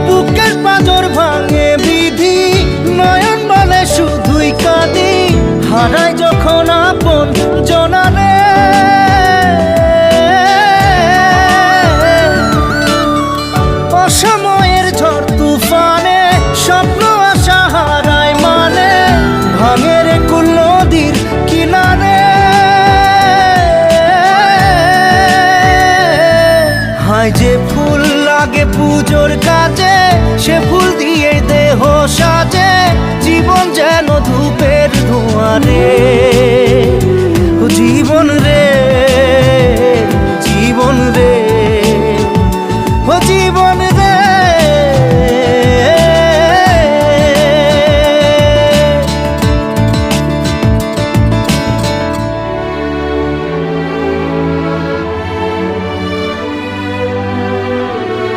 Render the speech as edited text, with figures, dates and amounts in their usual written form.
বুকের পাঁজর ভাঙে বিধি, নয়ন বলে শুধুই কাঁদি, হারাই যখন আপন জনারে। অসময়ের ঝড় তুফানে স্বপ্ন আশা হারায় মানে, ভাঙে রে কুল নদীর কিনারে। হায় যে ফুল লাগে পুজোর কাজে, সে ফুল দিয়ে দেহ সাজে, জীবন যেন ধূপের ধোঁয়ারে। জীবন রে, জীবন রে, ও জীবন